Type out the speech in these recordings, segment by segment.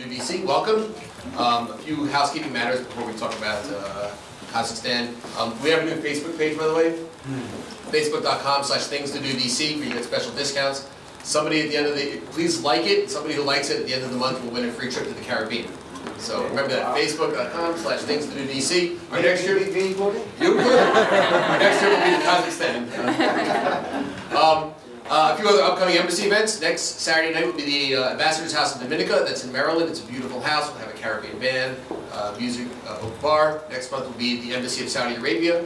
to do DC. Welcome. A few housekeeping matters before we talk about Kazakhstan. We have a new Facebook page, by the way. Facebook.com/things-to-do-DC, where you get special discounts. Somebody at the end of the, please like it. Somebody who likes it at the end of the month will win a free trip to the Caribbean. So remember that, Facebook.com/things-to-do-DC. Our next year, you included? Our next year will be to Kazakhstan. A few other upcoming embassy events. Next Saturday night will be the Ambassador's House in Dominica. That's in Maryland. It's a beautiful house. We'll have a Caribbean band, music, open bar. Next month will be the Embassy of Saudi Arabia.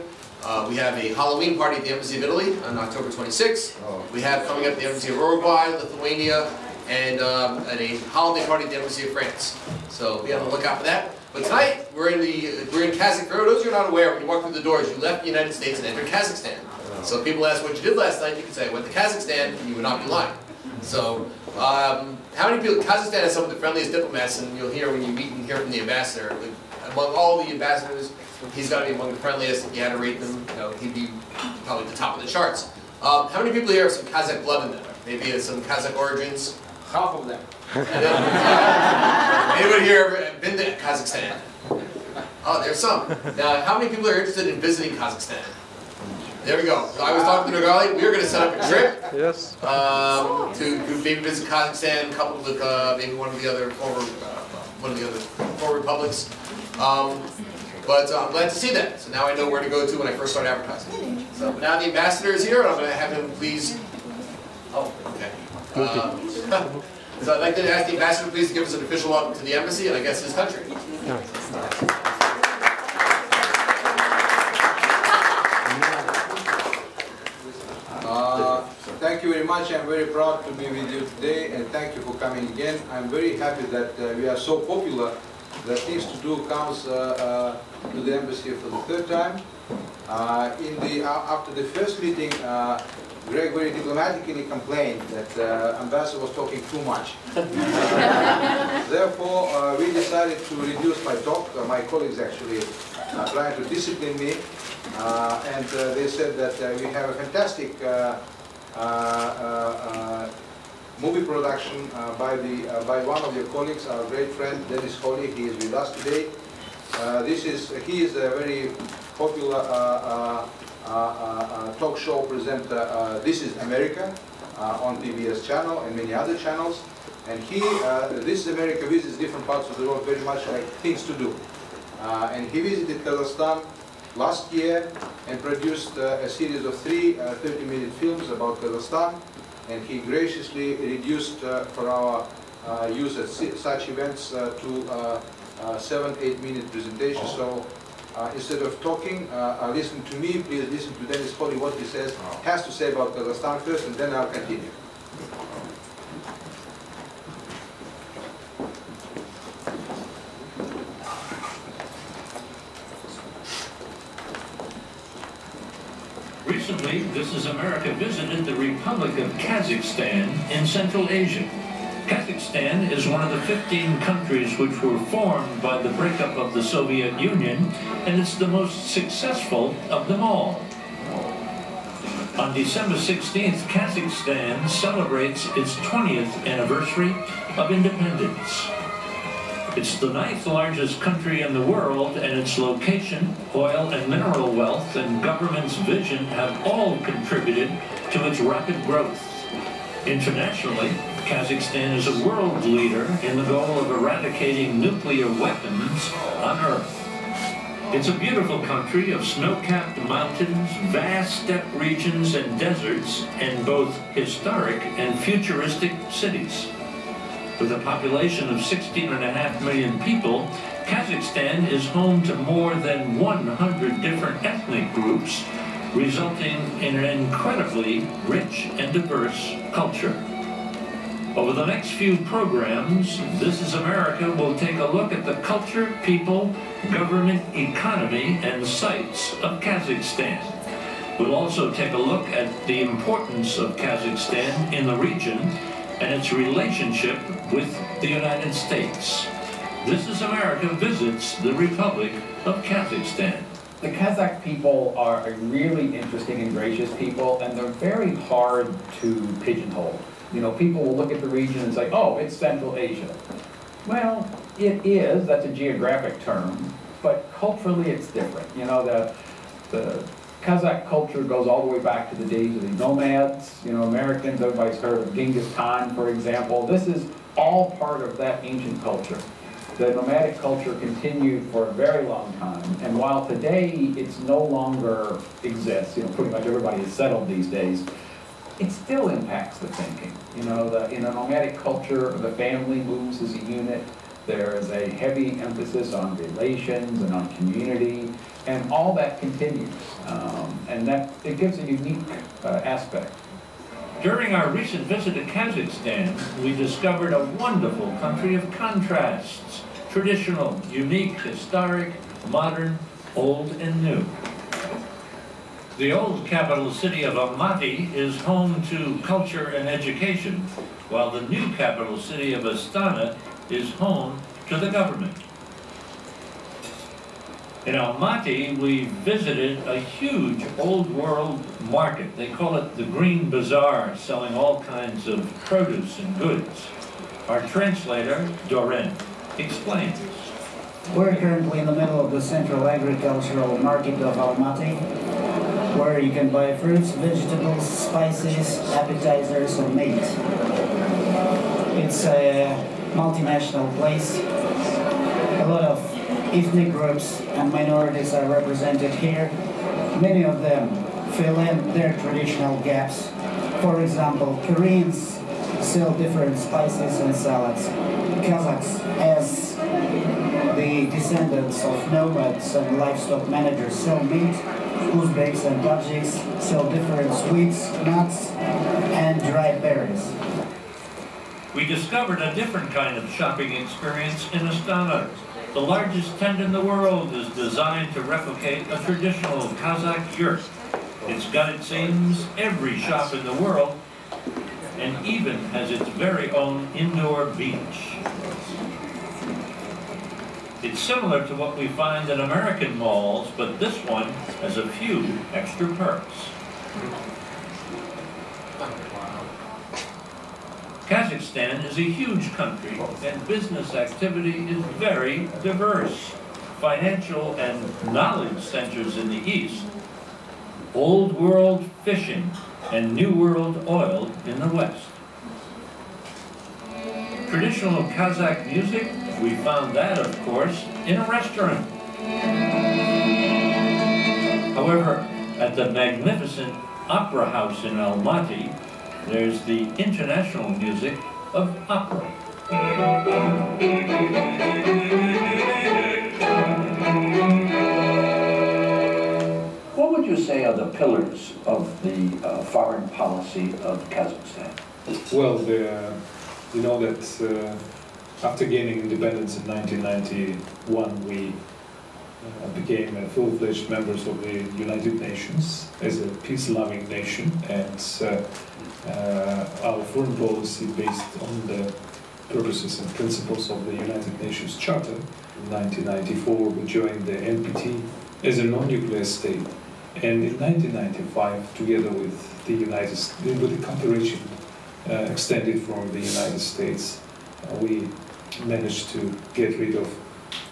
We have a Halloween party at the Embassy of Italy on October 26th. We have coming up the Embassy of Uruguay, Lithuania, and a holiday party at the Embassy of France. So be on the lookout for that. But tonight we're in Kazakh. For those who are not aware, when you walk through the doors, you left the United States and entered Kazakhstan. So if people ask what you did last night, you can say I went to Kazakhstan, and you would not be lying. So how many people? Kazakhstan has some of the friendliest diplomats, and you'll hear when you meet and hear from the ambassador. Among all the ambassadors, he's got to be among the friendliest. If you had to rate them, he'd be probably the top of the charts. How many people here have some Kazakh blood in them? Maybe some Kazakh origins? Half of them. Anybody here ever been to Kazakhstan? Oh, there's some. Now, how many people are interested in visiting Kazakhstan? There we go. So I was talking to Nagali. We were going to set up a trip to maybe visit Kazakhstan, coupled with maybe one of the other former republics. But I'm glad to see that. So now I know where to go to when I first start advertising. So now the ambassador is here, and I'm going to have him please. Oh, okay. So I'd like to ask the ambassador please to give us an official welcome to the embassy and I guess his country. Thank you very much. I'm very proud to be with you today, and thank you for coming again. I'm very happy that we are so popular that Things to Do comes to the embassy for the third time. After the first meeting, Greg very diplomatically complained that ambassador was talking too much. Therefore, we decided to reduce my talk. My colleagues actually trying to discipline me, and they said that we have a fantastic movie production by one of your colleagues, our great friend Dennis Holly. He is with us today. He is a very popular talk show presenter. This is America on PBS channel and many other channels. And This is America visits different parts of the world very much like Things to Do. And he visited Kazakhstan last year and produced a series of 3 30-minute films about Kazakhstan. And he graciously reduced for our use at such events to 7-8-minute presentations. So instead of talking, listen to me, please listen to Dennis Holly, what he has to say about Kazakhstan first, and then I'll continue. Recently, This is America visited the Republic of Kazakhstan in Central Asia. Kazakhstan is one of the 15 countries which were formed by the breakup of the Soviet Union, and it's the most successful of them all. On December 16th, Kazakhstan celebrates its 20th anniversary of independence. It's the 9th largest country in the world, and its location, oil and mineral wealth, and government's vision have all contributed to its rapid growth. Internationally, Kazakhstan is a world leader in the goal of eradicating nuclear weapons on Earth. It's a beautiful country of snow-capped mountains, vast steppe regions and deserts, and both historic and futuristic cities. With a population of 16.5 million people, Kazakhstan is home to more than 100 different ethnic groups, resulting in an incredibly rich and diverse culture. Over the next few programs, This is America will take a look at the culture, people, government, economy, and sites of Kazakhstan. We'll also take a look at the importance of Kazakhstan in the region and its relationship with the United States. This is America visits the Republic of Kazakhstan. The Kazakh people are a really interesting and gracious people, and they're very hard to pigeonhole. You know, people will look at the region and say, oh, it's Central Asia. Well, it is, that's a geographic term, but culturally it's different. You know, the Kazakh culture goes all the way back to the days of the nomads. You know, Americans, everybody's heard of Genghis Khan, for example. This is all part of that ancient culture. The nomadic culture continued for a very long time, and while today it's no longer exists, you know, pretty much everybody is settled these days, it still impacts the thinking. You know, in a nomadic culture, the family moves as a unit. There is a heavy emphasis on relations and on community, and all that continues, and that it gives a unique aspect. During our recent visit to Kazakhstan, we discovered a wonderful country of contrasts: traditional, unique, historic, modern, old, and new. The old capital city of Almaty is home to culture and education, while the new capital city of Astana is home to the government. In Almaty, we visited a huge old world market. They call it the Green Bazaar, selling all kinds of produce and goods. Our translator, Doren, explains. We're currently in the middle of the central agricultural market of Almaty, where you can buy fruits, vegetables, spices, appetizers, and meat. It's a multinational place. A lot of ethnic groups and minorities are represented here. Many of them fill in their traditional gaps. For example, Koreans sell different spices and salads. Kazakhs, as the descendants of nomads and livestock managers, sell meat. Uzbeks and Tajiks sell different sweets, nuts, and dried berries. We discovered a different kind of shopping experience in Astana. The largest tent in the world is designed to replicate a traditional Kazakh yurt. It's got, it seems, every shop in the world, and even has its very own indoor beach. It's similar to what we find in American malls, but this one has a few extra perks. Kazakhstan is a huge country, and business activity is very diverse. Financial and knowledge centers in the east, old world fishing, and new world oil in the west. Traditional Kazakh music, we found that, of course, in a restaurant. However, at the magnificent opera house in Almaty, there's the international music of opera. What would you say are the pillars of the foreign policy of Kazakhstan? Well, you know that after gaining independence in 1991, we became full-fledged members of the United Nations as a peace-loving nation, and our foreign policy based on the purposes and principles of the United Nations Charter. In 1994, we joined the NPT as a non-nuclear state, and in 1995, together with the cooperation extended from the United States, we managed to get rid of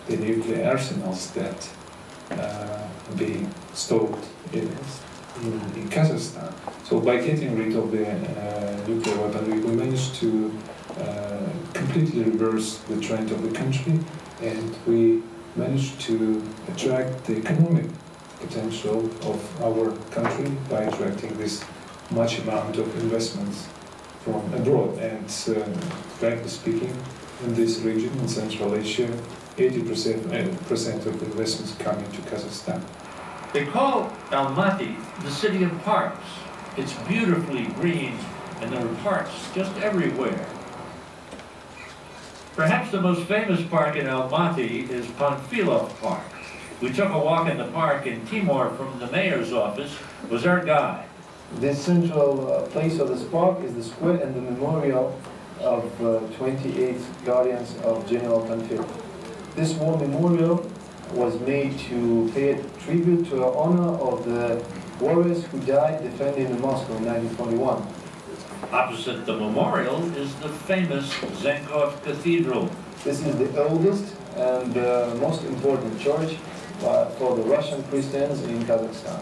the nuclear arsenals that being stored in Kazakhstan. So by getting rid of the nuclear weapon, we managed to completely reverse the trend of the country, and we managed to attract the economic potential of our country by attracting this much amount of investments from abroad. And frankly speaking, in this region, in Central Asia, 80% of investments coming to Kazakhstan. They call Almaty the city of parks. It's beautifully green, and there are parks just everywhere. Perhaps the most famous park in Almaty is Panfilov Park. We took a walk in the park, and Timur from the mayor's office was our guide. The central place of this park is the square and the memorial of 28 guardians of General Panfilov. This war memorial was made to pay tribute to the honor of the warriors who died defending Moscow in 1941. Opposite the memorial is the famous Zenkov Cathedral, This is the oldest and most important church for the Russian Christians in Kazakhstan.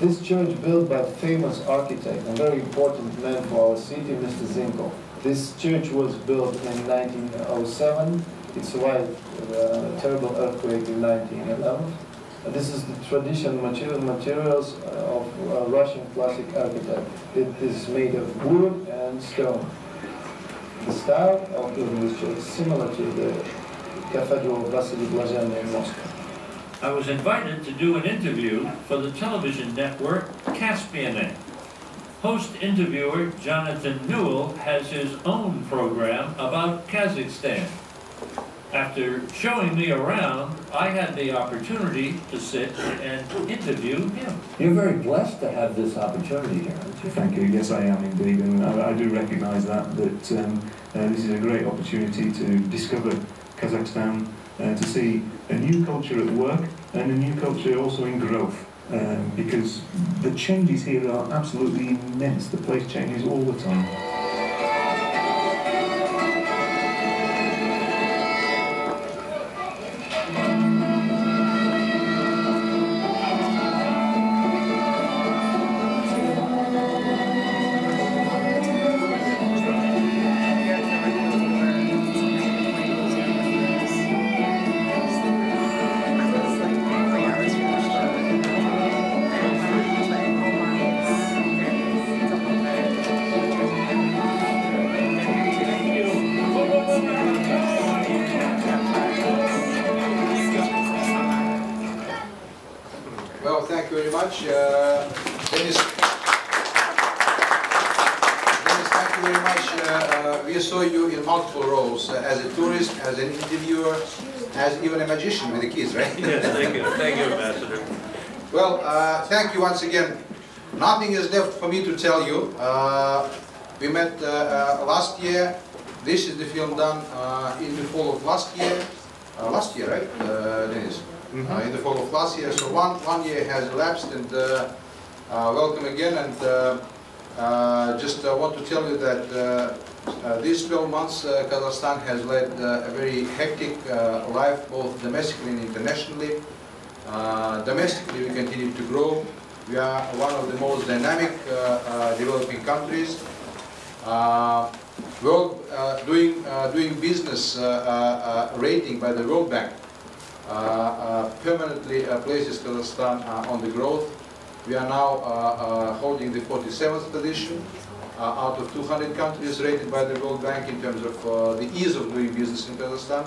This church built by famous architect and very important man for our city, Mr. Zinkov. This church was built in 1907. It survived a terrible earthquake in 1911. This is the traditional materials of Russian classic architect. It is made of wood and stone. The style of building this church is similar to the Cathedral of Vasily Blazhenny in Moscow. I was invited to do an interview for the television network Caspianet. Host interviewer Jonathan Newell has his own program about Kazakhstan. After showing me around, I had the opportunity to sit and interview him. You're very blessed to have this opportunity here, aren't you? Thank you. Yes, I am indeed, and I do recognise that this is a great opportunity to discover Kazakhstan, to see a new culture at work and a new culture also in growth, because the changes here are absolutely immense. The place changes all the time. Well, thank you very much. Dennis, thank you very much. We saw you in multiple roles, as a tourist, as an interviewer, as even a magician with the kids, right? Yes, thank you. Thank you, Ambassador. Well, thank you once again. Nothing is left for me to tell you. We met last year. This is the film done in the fall of last year. Last year, right, Dennis? Mm-hmm. In the fall of last year. So one year has elapsed, and welcome again. And just want to tell you that these 12 months Kazakhstan has led a very hectic life, both domestically and internationally. Domestically, we continue to grow. We are one of the most dynamic developing countries. Doing business rating by the World Bank permanently places Kazakhstan on the growth. We are now holding the 47th position out of 200 countries rated by the World Bank in terms of the ease of doing business in Kazakhstan,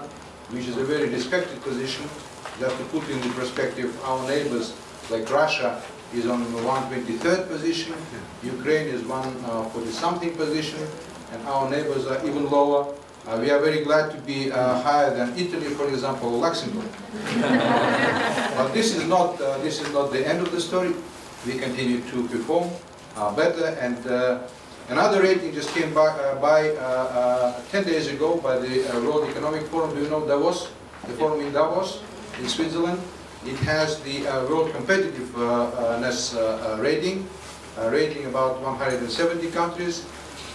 which is a very respected position. Just to put in the perspective, our neighbors like Russia is on the 123rd position, Ukraine is 140-something position, and our neighbors are even lower. We are very glad to be higher than Italy, for example, or Luxembourg. But this is not the end of the story. We continue to perform better, and another rating just came by 10 days ago by the World Economic Forum. Do you know Davos? The forum in Davos, in Switzerland. It has the World Competitiveness rating, rating about 170 countries.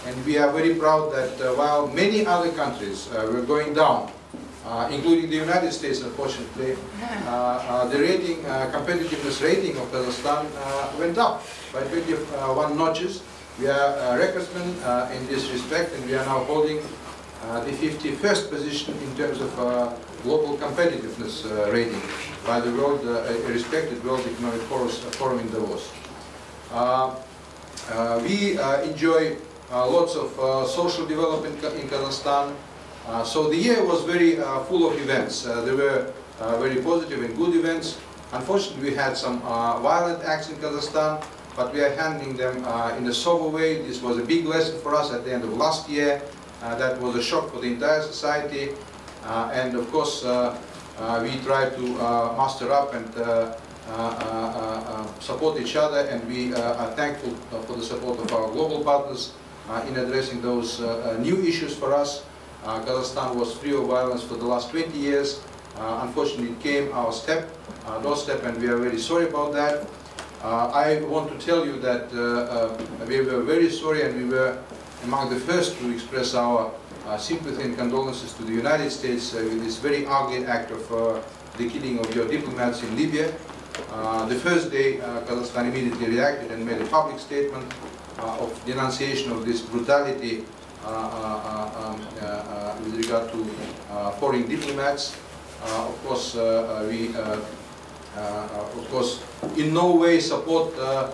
And we are very proud that while many other countries were going down, including the United States, unfortunately, the rating, competitiveness rating of Kazakhstan went up by 21 notches. We are recordsmen in this respect, and we are now holding the 51st position in terms of global competitiveness rating by the world, respected World Economic Forum in Davos. We enjoy lots of social development in Kazakhstan. So the year was very full of events. There were very positive and good events. Unfortunately, we had some violent acts in Kazakhstan, but we are handling them in a sober way. This was a big lesson for us at the end of last year. That was a shock for the entire society. And of course, we try to muster up and support each other, and we are thankful for the support of our global partners in addressing those new issues for us. Kazakhstan was free of violence for the last 20 years. Unfortunately, it came our doorstep, and we are very sorry about that. I want to tell you that we were very sorry, and we were among the first to express our sympathy and condolences to the United States with this very ugly act of the killing of your diplomats in Libya. The first day, Kazakhstan immediately reacted and made a public statement of denunciation of this brutality with regard to foreign diplomats. Of course, we in no way support the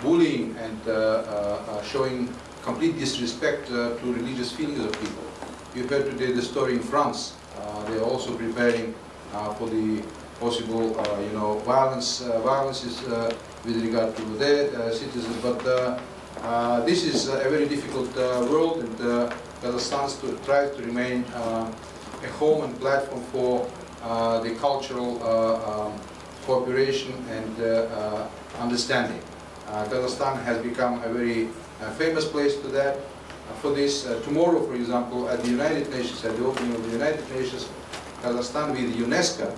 bullying and showing complete disrespect to religious feelings of people. You heard today the story in France. They are also preparing for the possible, violences with regard to their citizens. But this is a very difficult world, and Kazakhstan tries to remain a home and platform for the cultural cooperation and understanding. Kazakhstan has become a very famous place to that. For this, tomorrow, for example, at the United Nations, at the opening of the United Nations, Kazakhstan with UNESCO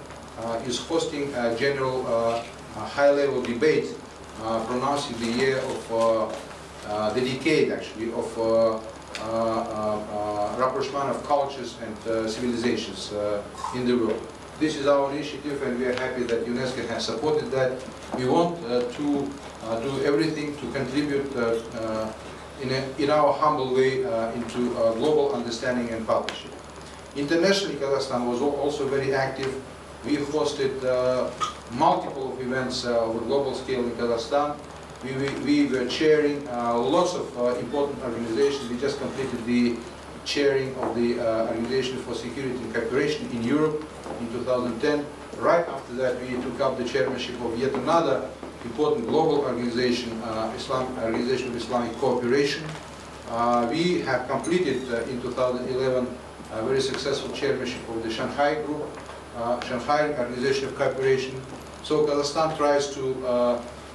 is hosting a general high-level debate pronouncing the year of the decade, actually, of rapprochement of cultures and civilizations in the world. This is our initiative, and we are happy that UNESCO has supported that. We want to do everything to contribute in our humble way into global understanding and partnership. Internationally, Kazakhstan was also very active. We hosted multiple events on a global scale in Kazakhstan. We were chairing lots of important organizations. We just completed the chairing of the Organization for Security and Cooperation in Europe in 2010. Right after that, we took up the chairmanship of yet another important global organization, Organization of Islamic Cooperation. We have completed in 2011 a very successful chairmanship of the Shanghai Group, Shanghai Organization of Cooperation. So Kazakhstan tries to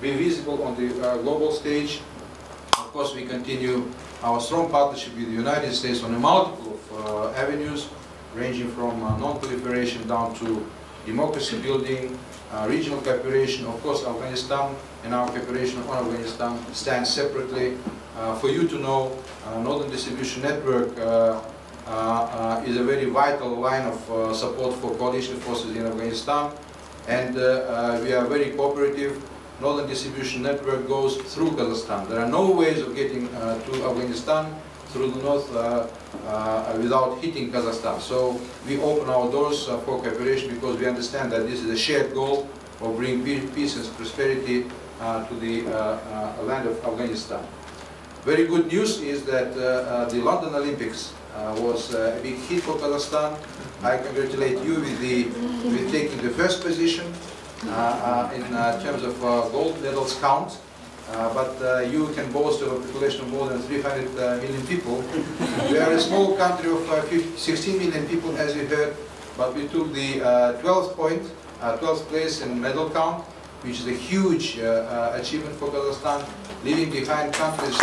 be visible on the global stage. Of course, we continue our strong partnership with the United States on a multiple of avenues, ranging from non-proliferation down to democracy building, regional cooperation. Of course, Afghanistan and our cooperation on Afghanistan stands separately. For you to know, Northern Distribution Network is a very vital line of support for coalition forces in Afghanistan, and we are very cooperative. Northern Distribution Network goes through Kazakhstan. There are no ways of getting to Afghanistan through the north without hitting Kazakhstan. So we open our doors for cooperation because we understand that this is a shared goal of bringing peace and prosperity to the land of Afghanistan. Very good news is that the London Olympics was a big hit for Kazakhstan. I congratulate you with taking the first position in terms of gold medals count. But you can boast of a population of more than 300 million people. We are a small country of 16 million people, as you heard, but we took the 12th place in medal count, which is a huge achievement for Kazakhstan, leaving behind countries.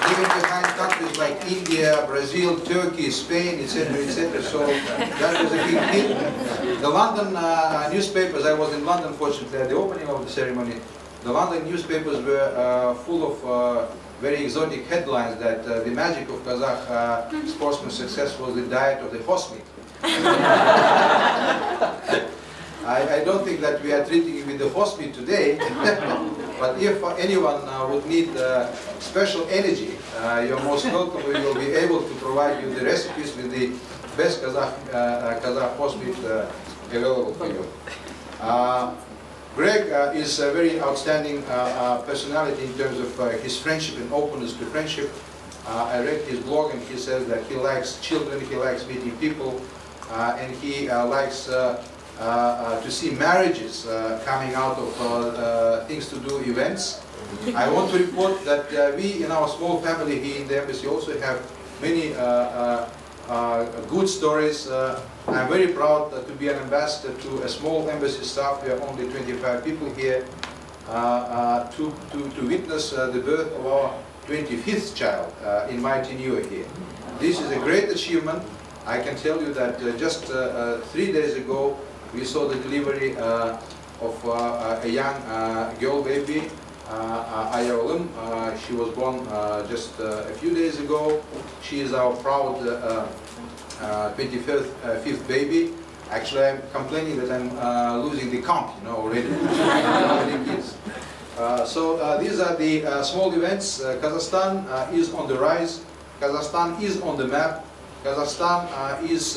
Leaving behind countries like India, Brazil, Turkey, Spain, etc., etc. So that was a big hit. The London newspapers, I was in London fortunately at the opening of the ceremony, the London newspapers were full of very exotic headlines that the magic of Kazakh sportsmen's success was the diet of the horse meat. I don't think that we are treating you with the horse meat today, but if anyone would need special energy, you're most welcome. We will be able to provide you the recipes with the best Kazakh horse meat available for you. Greg is a very outstanding personality in terms of his friendship and openness to friendship. I read his blog, and he says that he likes children, he likes meeting people, and he likes to see marriages coming out of things to do events. I want to report that we in our small family here in the embassy also have many good stories. I'm very proud to be an ambassador to a small embassy staff. We are only 25 people here to witness the birth of our 25th child in my tenure here. This is a great achievement. I can tell you that just 3 days ago we saw the delivery of a young girl baby. Ayaolim. She was born just a few days ago. She is our proud 25th baby. Actually, I'm complaining that I'm losing the count, you know, already. How many kids? So these are the small events. Kazakhstan is on the rise. Kazakhstan is on the map. Kazakhstan is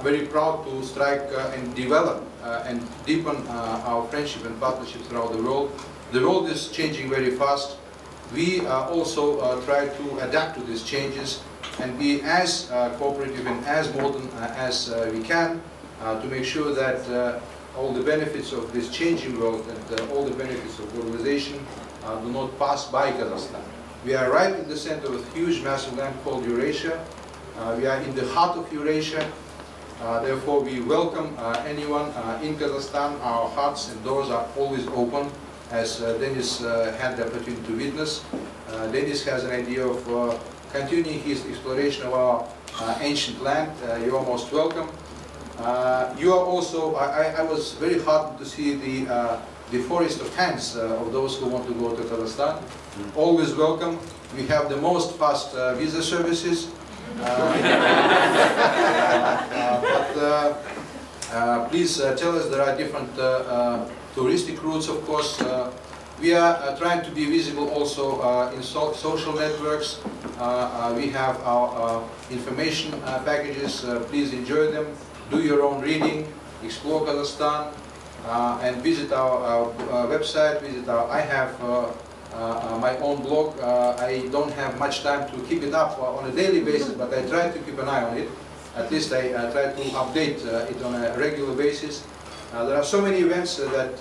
very proud to strike and develop and deepen our friendship and partnership throughout the world. The world is changing very fast. We also try to adapt to these changes and be as cooperative and as modern as we can to make sure that all the benefits of this changing world and all the benefits of globalization do not pass by Kazakhstan. We are right in the center of a huge massive land called Eurasia. We are in the heart of Eurasia. Therefore, we welcome anyone in Kazakhstan. Our hearts and doors are always open, as Denis had the opportunity to witness. Denis has an idea of continuing his exploration of our ancient land. You are most welcome. You are also, I was very heartened to see the forest of hands of those who want to go to Kazakhstan. Always welcome. We have the most fast visa services. Please tell us, there are different touristic routes, of course. We are trying to be visible also in social networks. We have our information packages. Please enjoy them. Do your own reading. Explore Kazakhstan. And visit our website. I have my own blog. I don't have much time to keep it up on a daily basis, but I try to keep an eye on it. At least I try to update it on a regular basis. There are so many events that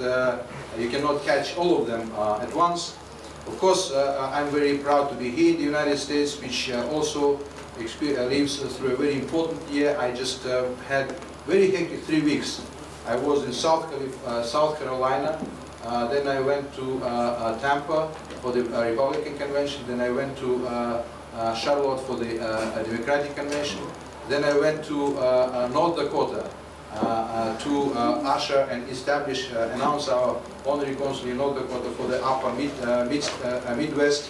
you cannot catch all of them at once. Of course, I'm very proud to be here in the United States, which also lives through a very important year. I just had very hectic 3 weeks. I was in South Carolina, then I went to Tampa for the Republican Convention, then I went to Charlotte for the Democratic Convention, then I went to North Dakota to usher and establish, announce our honorary consul in North Dakota for the upper Midwest.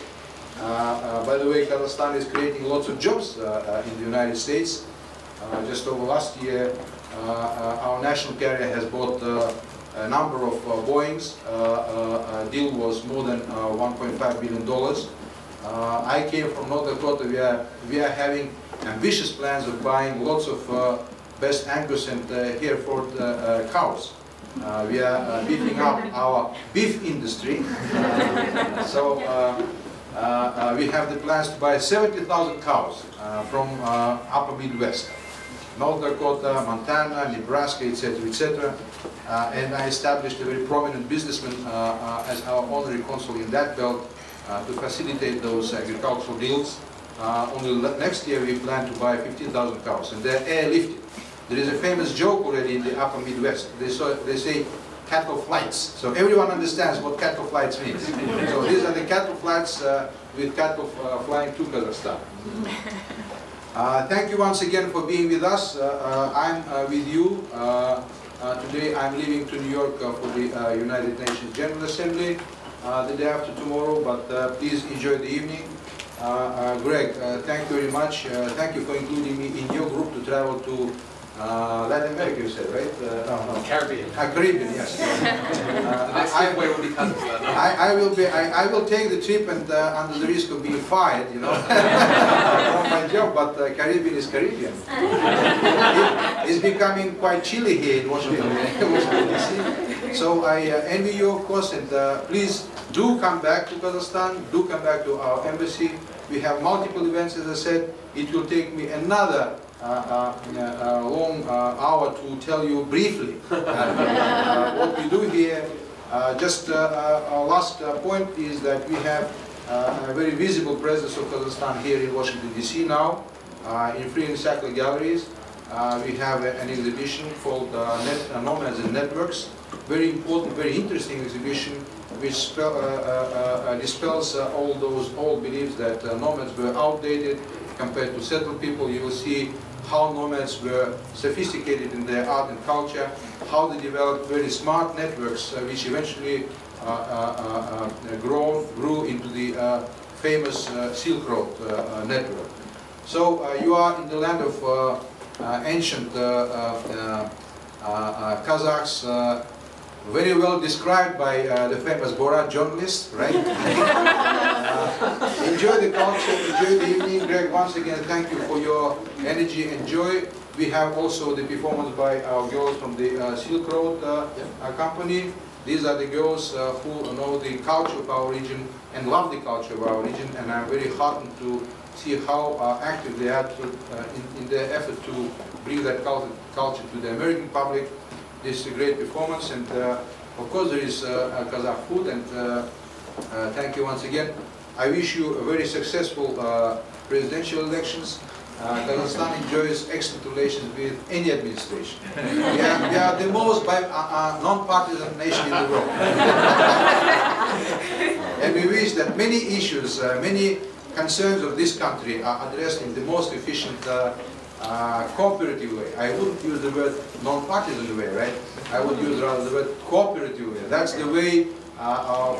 By the way, Kazakhstan is creating lots of jobs in the United States. Just over last year, our national carrier has bought a number of Boeings. Deal was more than $1.5 billion. I came from North Dakota. We are having ambitious plans of buying lots of best Angus and Hereford cows. We are beefing up our beef industry. So we have the plans to buy 70,000 cows from upper Midwest. North Dakota, Montana, Nebraska, etc., etc. And I established a very prominent businessman as our honorary consul in that belt to facilitate those agricultural deals. Only next year we plan to buy 15,000 cows, and they're airlifted. There is a famous joke already in the upper Midwest. They say cattle flights. So everyone understands what cattle flights means. So these are the cattle flights with cattle flying to Kazakhstan. Thank you once again for being with us. I'm with you. Today I'm leaving to New York for the United Nations General Assembly the day after tomorrow, but please enjoy the evening. Greg, thank you very much. Thank you for including me in your group to travel to Latin America, you said, right? No. Caribbean. Caribbean, yes. The next giveaway will be Kazakhstan. I will take the trip and under the risk of being fired, you know, from my job, but Caribbean is Caribbean. It's becoming quite chilly here in Washington, DC. So I envy you, of course, and please do come back to Kazakhstan, do come back to our embassy. We have multiple events, as I said. It will take me another long hour to tell you briefly what we do here. Just our last point is that we have a very visible presence of Kazakhstan here in Washington, D.C. now, in Free and Sackler Galleries. We have an exhibition called Nomads and Networks. Very important, very interesting exhibition, which dispels all those old beliefs that nomads were outdated compared to settled people. You will see how nomads were sophisticated in their art and culture, how they developed very smart networks, which eventually grew into the famous Silk Road network. So you are in the land of ancient Kazakhs, very well described by the famous Borat journalist, right? Enjoy the culture, enjoy the evening. Greg, once again, thank you for your energy and joy. We have also the performance by our girls from the Silk Road company. These are the girls who know the culture of our region and love the culture of our region, and I'm very heartened to see how active they are in their effort to bring that culture to the American public. This is a great performance, and of course there is Kazakh food, and thank you once again. I wish you a very successful presidential elections. Kazakhstan enjoys excellent relations with any administration. We are the most non-partisan nation in the world. And we wish that many issues, many concerns of this country are addressed in the most efficient cooperative way. I wouldn't use the word non-partisan way, right? I would use rather the word cooperative way. That's the way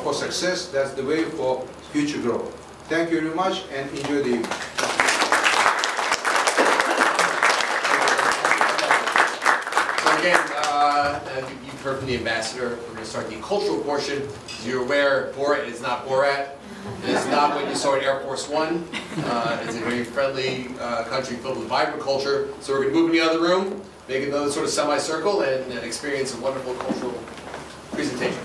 for success, that's the way for future growth. Thank you very much and enjoy the evening. So again, you've heard from the ambassador. We're going to start the cultural portion. As you're aware, Borat is not Borat. It is not what you saw at Air Force One. It's a very friendly country filled with vibrant culture. So we're going to move in the other room, make another sort of semicircle, and experience a wonderful cultural presentation.